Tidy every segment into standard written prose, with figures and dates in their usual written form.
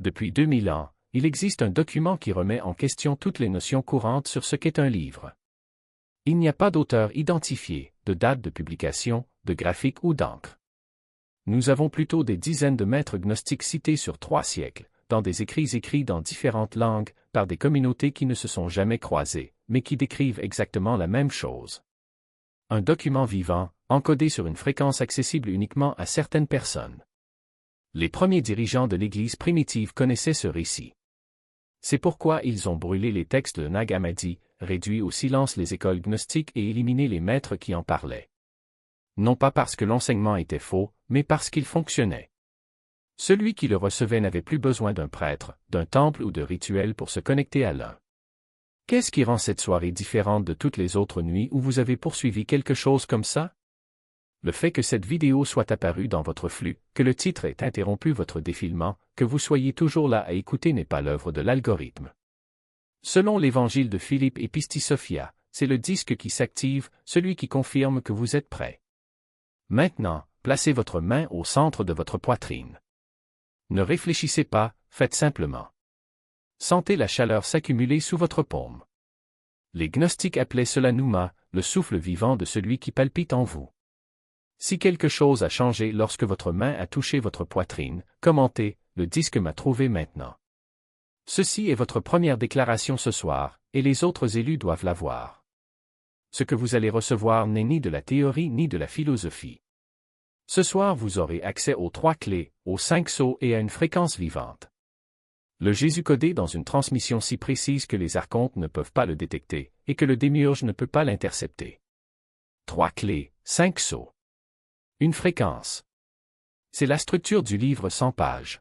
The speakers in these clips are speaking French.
Depuis 2000 ans, il existe un document qui remet en question toutes les notions courantes sur ce qu'est un livre. Il n'y a pas d'auteur identifié, de date de publication, de graphique ou d'encre. Nous avons plutôt des dizaines de maîtres gnostiques cités sur 3 siècles, dans des écrits dans différentes langues, par des communautés qui ne se sont jamais croisées, mais qui décrivent exactement la même chose. Un document vivant, encodé sur une fréquence accessible uniquement à certaines personnes. Les premiers dirigeants de l'Église primitive connaissaient ce récit. C'est pourquoi ils ont brûlé les textes de Nag Hammadi, réduit au silence les écoles gnostiques et éliminé les maîtres qui en parlaient. Non pas parce que l'enseignement était faux, mais parce qu'il fonctionnait. Celui qui le recevait n'avait plus besoin d'un prêtre, d'un temple ou de rituel pour se connecter à l'un. Qu'est-ce qui rend cette soirée différente de toutes les autres nuits où vous avez poursuivi quelque chose comme ça? Le fait que cette vidéo soit apparue dans votre flux, que le titre ait interrompu votre défilement, que vous soyez toujours là à écouter n'est pas l'œuvre de l'algorithme. Selon l'évangile de Philippe et Pistis Sophia, c'est le disque qui s'active, celui qui confirme que vous êtes prêt. Maintenant, placez votre main au centre de votre poitrine. Ne réfléchissez pas, faites simplement. Sentez la chaleur s'accumuler sous votre paume. Les gnostiques appelaient cela Pneuma, le souffle vivant de celui qui palpite en vous. Si quelque chose a changé lorsque votre main a touché votre poitrine, commentez, le disque m'a trouvé maintenant. Ceci est votre première déclaration ce soir, et les autres élus doivent la voir. Ce que vous allez recevoir n'est ni de la théorie ni de la philosophie. Ce soir vous aurez accès aux 3 clés, aux 5 sceaux et à une fréquence vivante. Le Jésus codé dans une transmission si précise que les archontes ne peuvent pas le détecter, et que le démiurge ne peut pas l'intercepter. 3 clés, 5 sceaux. Une fréquence. C'est la structure du livre 100 pages.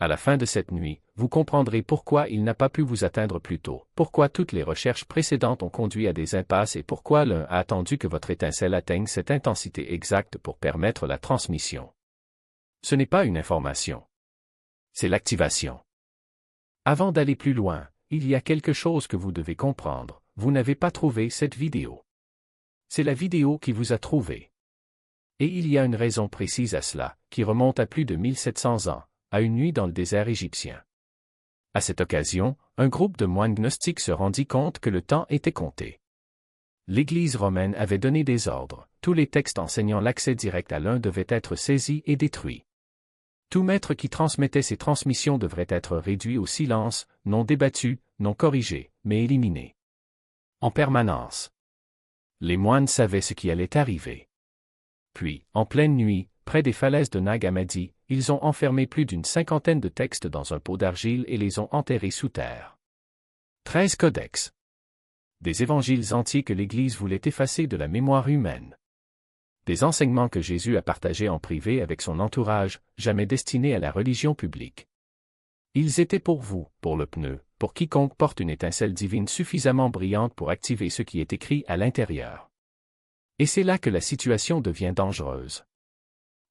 À la fin de cette nuit, vous comprendrez pourquoi il n'a pas pu vous atteindre plus tôt, pourquoi toutes les recherches précédentes ont conduit à des impasses et pourquoi l'un a attendu que votre étincelle atteigne cette intensité exacte pour permettre la transmission. Ce n'est pas une information. C'est l'activation. Avant d'aller plus loin, il y a quelque chose que vous devez comprendre, vous n'avez pas trouvé cette vidéo. C'est la vidéo qui vous a trouvé. Et il y a une raison précise à cela, qui remonte à plus de 1700 ans, à une nuit dans le désert égyptien. À cette occasion, un groupe de moines gnostiques se rendit compte que le temps était compté. L'Église romaine avait donné des ordres, tous les textes enseignant l'accès direct à l'un devaient être saisis et détruits. Tout maître qui transmettait ces transmissions devrait être réduit au silence, non débattu, non corrigé, mais éliminé. En permanence. Les moines savaient ce qui allait arriver. Puis, en pleine nuit, près des falaises de Nag Hammadi, ils ont enfermé plus d'une 50aine de textes dans un pot d'argile et les ont enterrés sous terre. 13 codex. Des évangiles entiers que l'Église voulait effacer de la mémoire humaine. Des enseignements que Jésus a partagés en privé avec son entourage, jamais destinés à la religion publique. Ils étaient pour vous, pour le pneu, pour quiconque porte une étincelle divine suffisamment brillante pour activer ce qui est écrit à l'intérieur. Et c'est là que la situation devient dangereuse.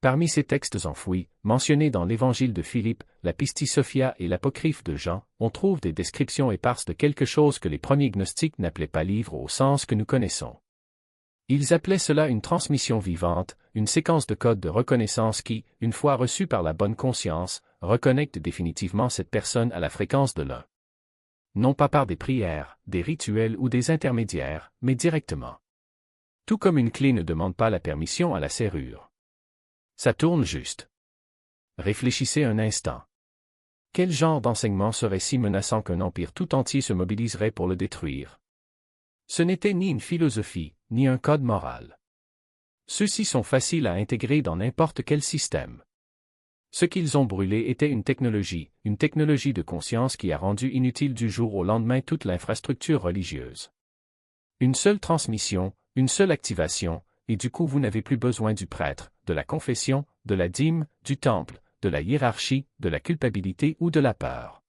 Parmi ces textes enfouis, mentionnés dans l'évangile de Philippe, la Pistis Sophia et l'apocryphe de Jean, on trouve des descriptions éparses de quelque chose que les premiers gnostiques n'appelaient pas livre au sens que nous connaissons. Ils appelaient cela une transmission vivante, une séquence de codes de reconnaissance qui, une fois reçue par la bonne conscience, reconnecte définitivement cette personne à la fréquence de l'un. Non pas par des prières, des rituels ou des intermédiaires, mais directement. Tout comme une clé ne demande pas la permission à la serrure. Ça tourne juste. Réfléchissez un instant. Quel genre d'enseignement serait si menaçant qu'un empire tout entier se mobiliserait pour le détruire? Ce n'était ni une philosophie, ni un code moral. Ceux-ci sont faciles à intégrer dans n'importe quel système. Ce qu'ils ont brûlé était une technologie de conscience qui a rendu inutile du jour au lendemain toute l'infrastructure religieuse. Une seule transmission, une seule activation, et du coup vous n'avez plus besoin du prêtre, de la confession, de la dîme, du temple, de la hiérarchie, de la culpabilité ou de la peur.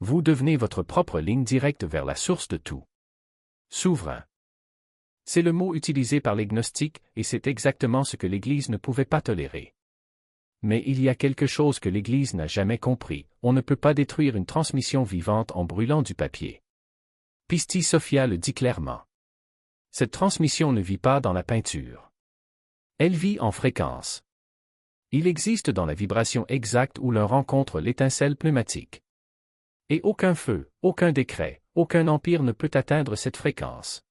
Vous devenez votre propre ligne directe vers la source de tout. Souverain. C'est le mot utilisé par les gnostiques, et c'est exactement ce que l'Église ne pouvait pas tolérer. Mais il y a quelque chose que l'Église n'a jamais compris, on ne peut pas détruire une transmission vivante en brûlant du papier. Pistis Sophia le dit clairement. Cette transmission ne vit pas dans la peinture. Elle vit en fréquence. Il existe dans la vibration exacte où l'un rencontre l'étincelle pneumatique. Et aucun feu, aucun décret, aucun empire ne peut atteindre cette fréquence.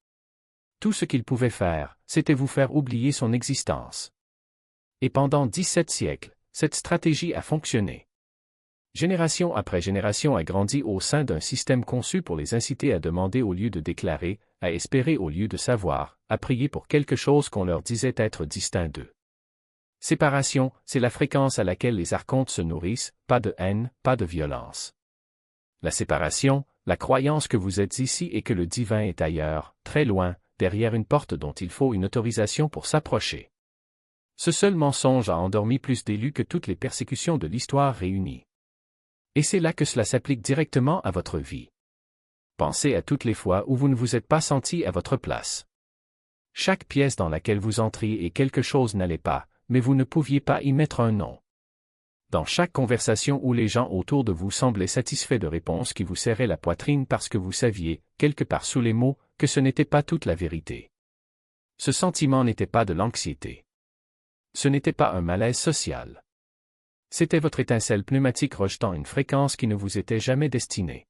Tout ce qu'il pouvait faire, c'était vous faire oublier son existence. Et pendant 17 siècles, cette stratégie a fonctionné. Génération après génération a grandi au sein d'un système conçu pour les inciter à demander au lieu de déclarer, à espérer au lieu de savoir, à prier pour quelque chose qu'on leur disait être distinct d'eux. Séparation, c'est la fréquence à laquelle les archontes se nourrissent, pas de haine, pas de violence. La séparation, la croyance que vous êtes ici et que le divin est ailleurs, très loin, derrière une porte dont il faut une autorisation pour s'approcher. Ce seul mensonge a endormi plus d'élus que toutes les persécutions de l'histoire réunies. Et c'est là que cela s'applique directement à votre vie. Pensez à toutes les fois où vous ne vous êtes pas senti à votre place. Chaque pièce dans laquelle vous entriez et quelque chose n'allait pas, mais vous ne pouviez pas y mettre un nom. Dans chaque conversation où les gens autour de vous semblaient satisfaits de réponses qui vous serraient la poitrine parce que vous saviez, quelque part sous les mots, que ce n'était pas toute la vérité. Ce sentiment n'était pas de l'anxiété. Ce n'était pas un malaise social. C'était votre étincelle pneumatique rejetant une fréquence qui ne vous était jamais destinée.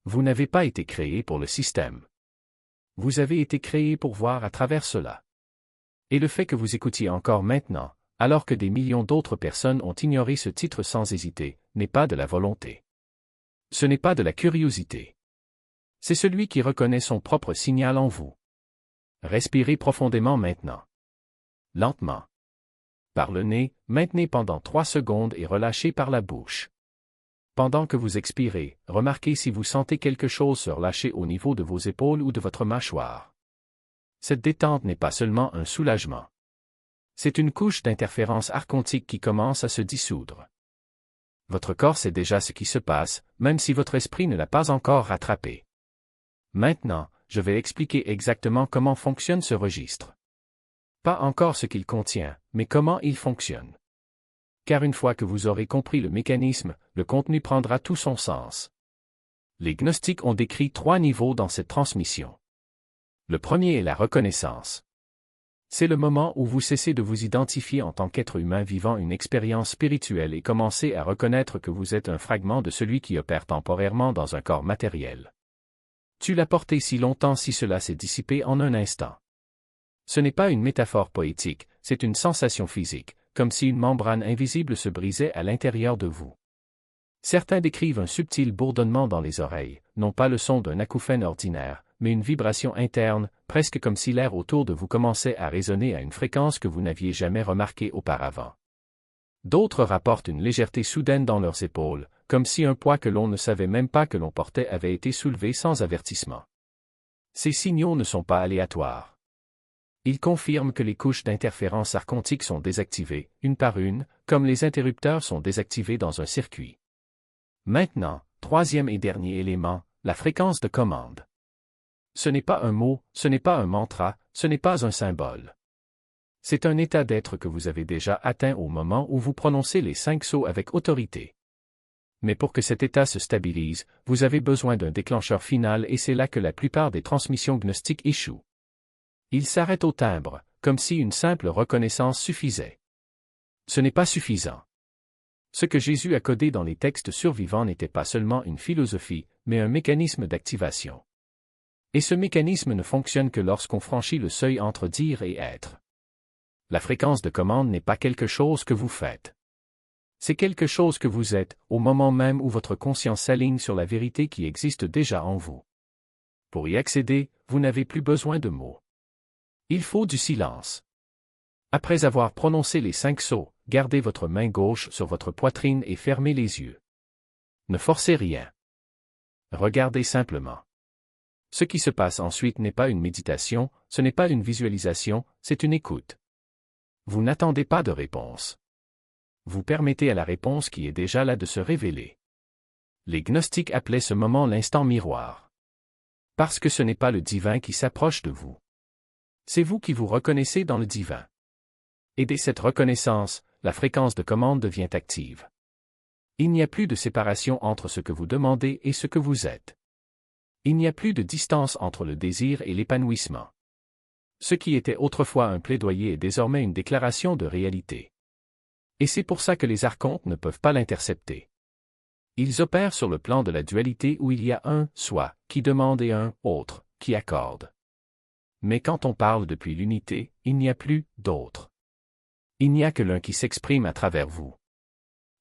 Vous n'avez pas été créé pour le système. Vous avez été créé pour voir à travers cela. Et le fait que vous écoutiez encore maintenant, alors que des millions d'autres personnes ont ignoré ce titre sans hésiter, n'est pas de la volonté. Ce n'est pas de la curiosité. C'est celui qui reconnaît son propre signal en vous. Respirez profondément maintenant. Lentement. Par le nez, maintenez pendant 3 secondes et relâchez par la bouche. Pendant que vous expirez, remarquez si vous sentez quelque chose se relâcher au niveau de vos épaules ou de votre mâchoire. Cette détente n'est pas seulement un soulagement. C'est une couche d'interférence archontique qui commence à se dissoudre. Votre corps sait déjà ce qui se passe, même si votre esprit ne l'a pas encore rattrapé. Maintenant, je vais expliquer exactement comment fonctionne ce registre. Pas encore ce qu'il contient, mais comment il fonctionne. Car une fois que vous aurez compris le mécanisme, le contenu prendra tout son sens. Les gnostiques ont décrit 3 niveaux dans cette transmission. Le premier est la reconnaissance. C'est le moment où vous cessez de vous identifier en tant qu'être humain vivant une expérience spirituelle et commencez à reconnaître que vous êtes un fragment de celui qui opère temporairement dans un corps matériel. Tu l'as porté si longtemps si cela s'est dissipé en un instant. Ce n'est pas une métaphore poétique, c'est une sensation physique, comme si une membrane invisible se brisait à l'intérieur de vous. Certains décrivent un subtil bourdonnement dans les oreilles, non pas le son d'un acouphène ordinaire, mais une vibration interne, presque comme si l'air autour de vous commençait à résonner à une fréquence que vous n'aviez jamais remarquée auparavant. D'autres rapportent une légèreté soudaine dans leurs épaules, comme si un poids que l'on ne savait même pas que l'on portait avait été soulevé sans avertissement. Ces signaux ne sont pas aléatoires. Ils confirment que les couches d'interférence archontique sont désactivées, une par une, comme les interrupteurs sont désactivés dans un circuit. Maintenant, troisième et dernier élément, la fréquence de commande. Ce n'est pas un mot, ce n'est pas un mantra, ce n'est pas un symbole. C'est un état d'être que vous avez déjà atteint au moment où vous prononcez les 5 sceaux avec autorité. Mais pour que cet état se stabilise, vous avez besoin d'un déclencheur final et c'est là que la plupart des transmissions gnostiques échouent. Ils s'arrêtent au timbre, comme si une simple reconnaissance suffisait. Ce n'est pas suffisant. Ce que Jésus a codé dans les textes survivants n'était pas seulement une philosophie, mais un mécanisme d'activation. Et ce mécanisme ne fonctionne que lorsqu'on franchit le seuil entre dire et être. La fréquence de commande n'est pas quelque chose que vous faites. C'est quelque chose que vous êtes, au moment même où votre conscience s'aligne sur la vérité qui existe déjà en vous. Pour y accéder, vous n'avez plus besoin de mots. Il faut du silence. Après avoir prononcé les 5 sceaux, gardez votre main gauche sur votre poitrine et fermez les yeux. Ne forcez rien. Regardez simplement. Ce qui se passe ensuite n'est pas une méditation, ce n'est pas une visualisation, c'est une écoute. Vous n'attendez pas de réponse. Vous permettez à la réponse qui est déjà là de se révéler. Les gnostiques appelaient ce moment l'instant miroir. Parce que ce n'est pas le divin qui s'approche de vous. C'est vous qui vous reconnaissez dans le divin. Et dès cette reconnaissance, la fréquence de commande devient active. Il n'y a plus de séparation entre ce que vous demandez et ce que vous êtes. Il n'y a plus de distance entre le désir et l'épanouissement. Ce qui était autrefois un plaidoyer est désormais une déclaration de réalité. Et c'est pour ça que les archontes ne peuvent pas l'intercepter. Ils opèrent sur le plan de la dualité où il y a un « soi » qui demande et un « autre » qui accorde. Mais quand on parle depuis l'unité, il n'y a plus « d'autre ». Il n'y a que l'un qui s'exprime à travers vous.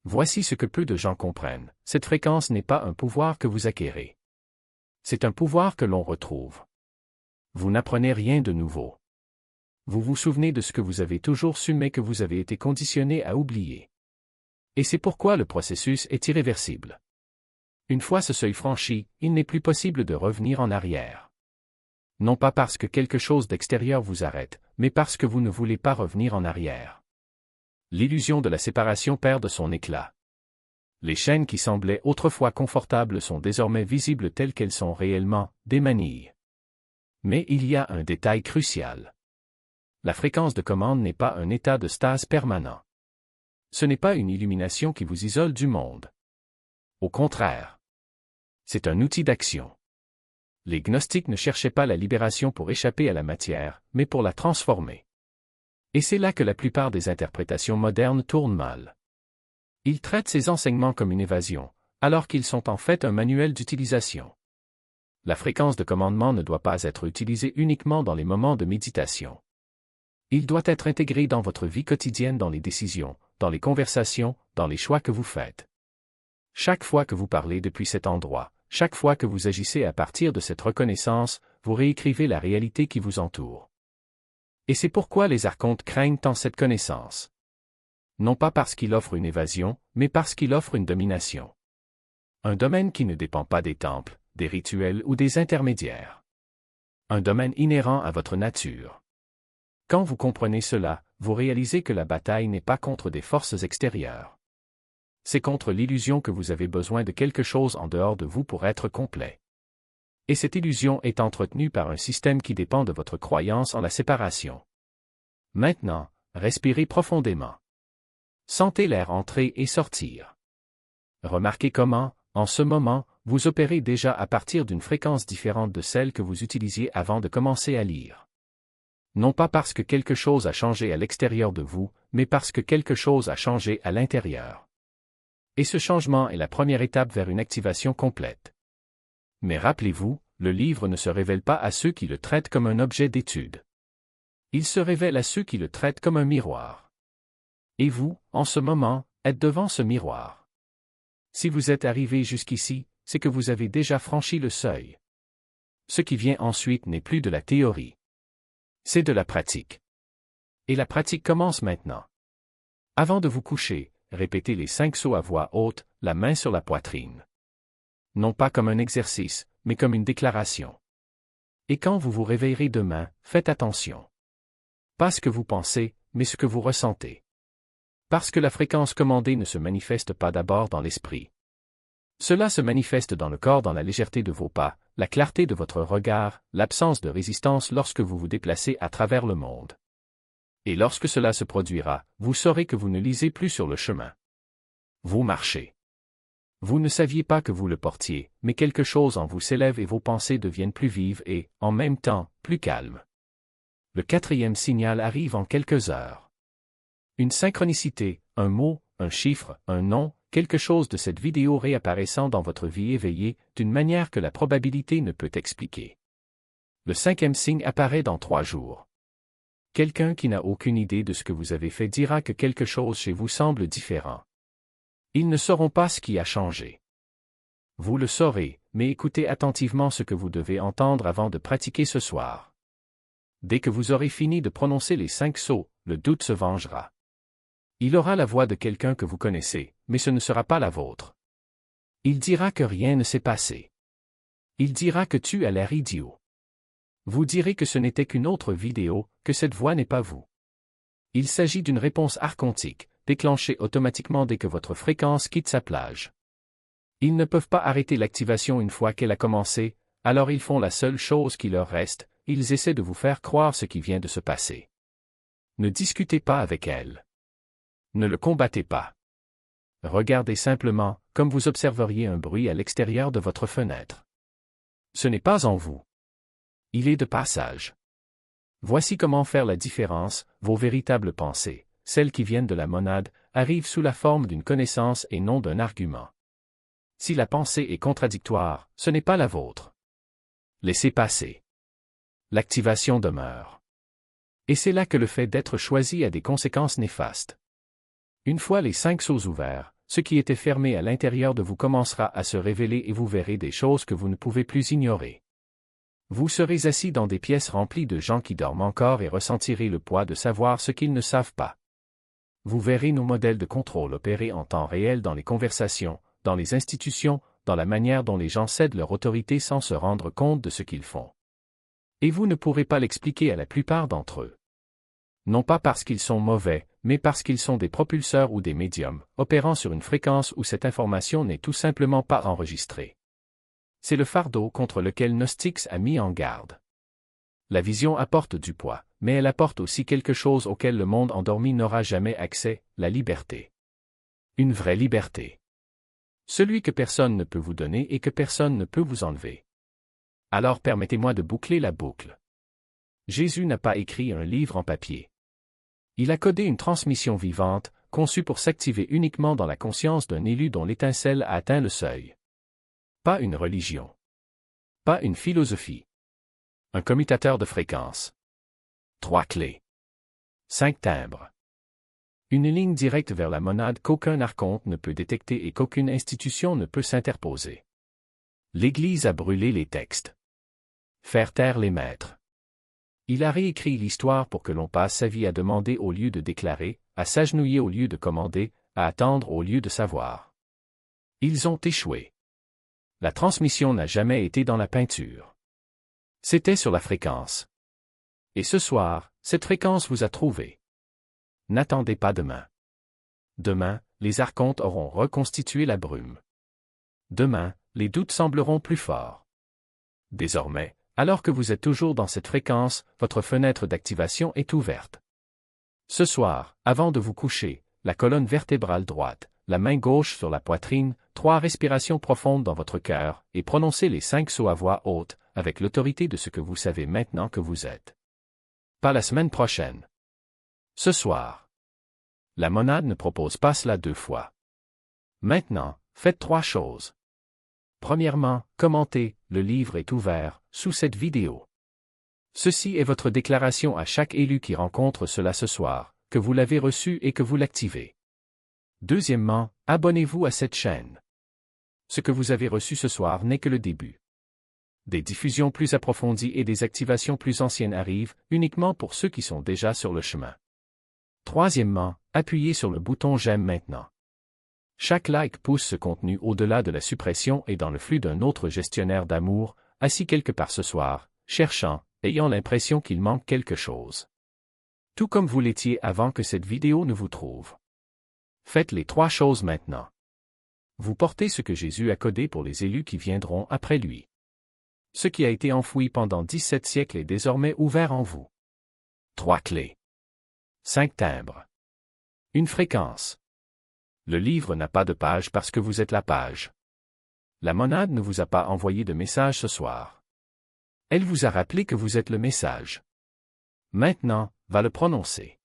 Voici ce que peu de gens comprennent. Cette fréquence n'est pas un pouvoir que vous acquérez. C'est un pouvoir que l'on retrouve. Vous n'apprenez rien de nouveau. Vous vous souvenez de ce que vous avez toujours su mais que vous avez été conditionné à oublier. Et c'est pourquoi le processus est irréversible. Une fois ce seuil franchi, il n'est plus possible de revenir en arrière. Non pas parce que quelque chose d'extérieur vous arrête, mais parce que vous ne voulez pas revenir en arrière. L'illusion de la séparation perd de son éclat. Les chaînes qui semblaient autrefois confortables sont désormais visibles telles qu'elles sont réellement, des manilles. Mais il y a un détail crucial. La fréquence de commande n'est pas un état de stase permanent. Ce n'est pas une illumination qui vous isole du monde. Au contraire. C'est un outil d'action. Les gnostiques ne cherchaient pas la libération pour échapper à la matière, mais pour la transformer. Et c'est là que la plupart des interprétations modernes tournent mal. Ils traitent ces enseignements comme une évasion, alors qu'ils sont en fait un manuel d'utilisation. La fréquence de commandement ne doit pas être utilisée uniquement dans les moments de méditation. Il doit être intégré dans votre vie quotidienne, dans les décisions, dans les conversations, dans les choix que vous faites. Chaque fois que vous parlez depuis cet endroit, chaque fois que vous agissez à partir de cette reconnaissance, vous réécrivez la réalité qui vous entoure. Et c'est pourquoi les archontes craignent tant cette connaissance. Non pas parce qu'il offre une évasion, mais parce qu'il offre une domination. Un domaine qui ne dépend pas des temples, des rituels ou des intermédiaires. Un domaine inhérent à votre nature. Quand vous comprenez cela, vous réalisez que la bataille n'est pas contre des forces extérieures. C'est contre l'illusion que vous avez besoin de quelque chose en dehors de vous pour être complet. Et cette illusion est entretenue par un système qui dépend de votre croyance en la séparation. Maintenant, respirez profondément. Sentez l'air entrer et sortir. Remarquez comment, en ce moment, vous opérez déjà à partir d'une fréquence différente de celle que vous utilisiez avant de commencer à lire. Non pas parce que quelque chose a changé à l'extérieur de vous, mais parce que quelque chose a changé à l'intérieur. Et ce changement est la première étape vers une activation complète. Mais rappelez-vous, le livre ne se révèle pas à ceux qui le traitent comme un objet d'étude. Il se révèle à ceux qui le traitent comme un miroir. Et vous, en ce moment, êtes devant ce miroir. Si vous êtes arrivé jusqu'ici, c'est que vous avez déjà franchi le seuil. Ce qui vient ensuite n'est plus de la théorie. C'est de la pratique. Et la pratique commence maintenant. Avant de vous coucher, répétez les 5 sauts à voix haute, la main sur la poitrine. Non pas comme un exercice, mais comme une déclaration. Et quand vous vous réveillerez demain, faites attention. Pas ce que vous pensez, mais ce que vous ressentez. Parce que la fréquence commandée ne se manifeste pas d'abord dans l'esprit. Cela se manifeste dans le corps, dans la légèreté de vos pas, la clarté de votre regard, l'absence de résistance lorsque vous vous déplacez à travers le monde. Et lorsque cela se produira, vous saurez que vous ne lisez plus sur le chemin. Vous marchez. Vous ne saviez pas que vous le portiez, mais quelque chose en vous s'élève et vos pensées deviennent plus vives et, en même temps, plus calmes. Le 4e signal arrive en quelques heures. Une synchronicité, un mot, un chiffre, un nom, quelque chose de cette vidéo réapparaissant dans votre vie éveillée, d'une manière que la probabilité ne peut expliquer. Le 5e signe apparaît dans 3 jours. Quelqu'un qui n'a aucune idée de ce que vous avez fait dira que quelque chose chez vous semble différent. Ils ne sauront pas ce qui a changé. Vous le saurez, mais écoutez attentivement ce que vous devez entendre avant de pratiquer ce soir. Dès que vous aurez fini de prononcer les 5 sauts, le doute se vengera. Il aura la voix de quelqu'un que vous connaissez, mais ce ne sera pas la vôtre. Il dira que rien ne s'est passé. Il dira que tu as l'air idiot. Vous direz que ce n'était qu'une autre vidéo, que cette voix n'est pas vous. Il s'agit d'une réponse archontique, déclenchée automatiquement dès que votre fréquence quitte sa plage. Ils ne peuvent pas arrêter l'activation une fois qu'elle a commencé, alors ils font la seule chose qui leur reste, ils essaient de vous faire croire ce qui vient de se passer. Ne discutez pas avec elle. Ne le combattez pas. Regardez simplement, comme vous observeriez un bruit à l'extérieur de votre fenêtre. Ce n'est pas en vous. Il est de passage. Voici comment faire la différence, vos véritables pensées, celles qui viennent de la monade, arrive sous la forme d'une connaissance et non d'un argument. Si la pensée est contradictoire, ce n'est pas la vôtre. Laissez passer. L'activation demeure. Et c'est là que le fait d'être choisi a des conséquences néfastes. Une fois les 5 seaux ouverts, ce qui était fermé à l'intérieur de vous commencera à se révéler et vous verrez des choses que vous ne pouvez plus ignorer. Vous serez assis dans des pièces remplies de gens qui dorment encore et ressentirez le poids de savoir ce qu'ils ne savent pas. Vous verrez nos modèles de contrôle opérer en temps réel dans les conversations, dans les institutions, dans la manière dont les gens cèdent leur autorité sans se rendre compte de ce qu'ils font. Et vous ne pourrez pas l'expliquer à la plupart d'entre eux. Non pas parce qu'ils sont mauvais, mais parce qu'ils sont des propulseurs ou des médiums, opérant sur une fréquence où cette information n'est tout simplement pas enregistrée. C'est le fardeau contre lequel Gnostics a mis en garde. La vision apporte du poids, mais elle apporte aussi quelque chose auquel le monde endormi n'aura jamais accès, la liberté. Une vraie liberté. Celui que personne ne peut vous donner et que personne ne peut vous enlever. Alors permettez-moi de boucler la boucle. Jésus n'a pas écrit un livre en papier. Il a codé une transmission vivante, conçue pour s'activer uniquement dans la conscience d'un élu dont l'étincelle a atteint le seuil. Pas une religion. Pas une philosophie. Un commutateur de fréquence. 3 clés. 5 timbres. Une ligne directe vers la monade qu'aucun archonte ne peut détecter et qu'aucune institution ne peut s'interposer. L'Église a brûlé les textes. Faire taire les maîtres. Il a réécrit l'histoire pour que l'on passe sa vie à demander au lieu de déclarer, à s'agenouiller au lieu de commander, à attendre au lieu de savoir. Ils ont échoué. La transmission n'a jamais été dans la peinture. C'était sur la fréquence. Et ce soir, cette fréquence vous a trouvé. N'attendez pas demain. Demain, les archontes auront reconstitué la brume. Demain, les doutes sembleront plus forts. Désormais, alors que vous êtes toujours dans cette fréquence, votre fenêtre d'activation est ouverte. Ce soir, avant de vous coucher, la colonne vertébrale droite, la main gauche sur la poitrine, 3 respirations profondes dans votre cœur, et prononcez les 5 sauts à voix haute, avec l'autorité de ce que vous savez maintenant que vous êtes. Pas la semaine prochaine. Ce soir. La monade ne propose pas cela 2 fois. Maintenant, faites 3 choses. Premièrement, commentez, le livre est ouvert, sous cette vidéo. Ceci est votre déclaration à chaque élu qui rencontre cela ce soir, que vous l'avez reçu et que vous l'activez. Deuxièmement, abonnez-vous à cette chaîne. Ce que vous avez reçu ce soir n'est que le début. Des diffusions plus approfondies et des activations plus anciennes arrivent, uniquement pour ceux qui sont déjà sur le chemin. Troisièmement, appuyez sur le bouton j'aime maintenant. Chaque like pousse ce contenu au-delà de la suppression et dans le flux d'un autre gestionnaire d'amour, assis quelque part ce soir, cherchant, ayant l'impression qu'il manque quelque chose. Tout comme vous l'étiez avant que cette vidéo ne vous trouve. Faites les 3 choses maintenant. Vous portez ce que Jésus a codé pour les élus qui viendront après lui. Ce qui a été enfoui pendant 17 siècles est désormais ouvert en vous. 3 clés. 5 timbres. Une fréquence. Le livre n'a pas de page parce que vous êtes la page. La monade ne vous a pas envoyé de message ce soir. Elle vous a rappelé que vous êtes le message. Maintenant, va le prononcer.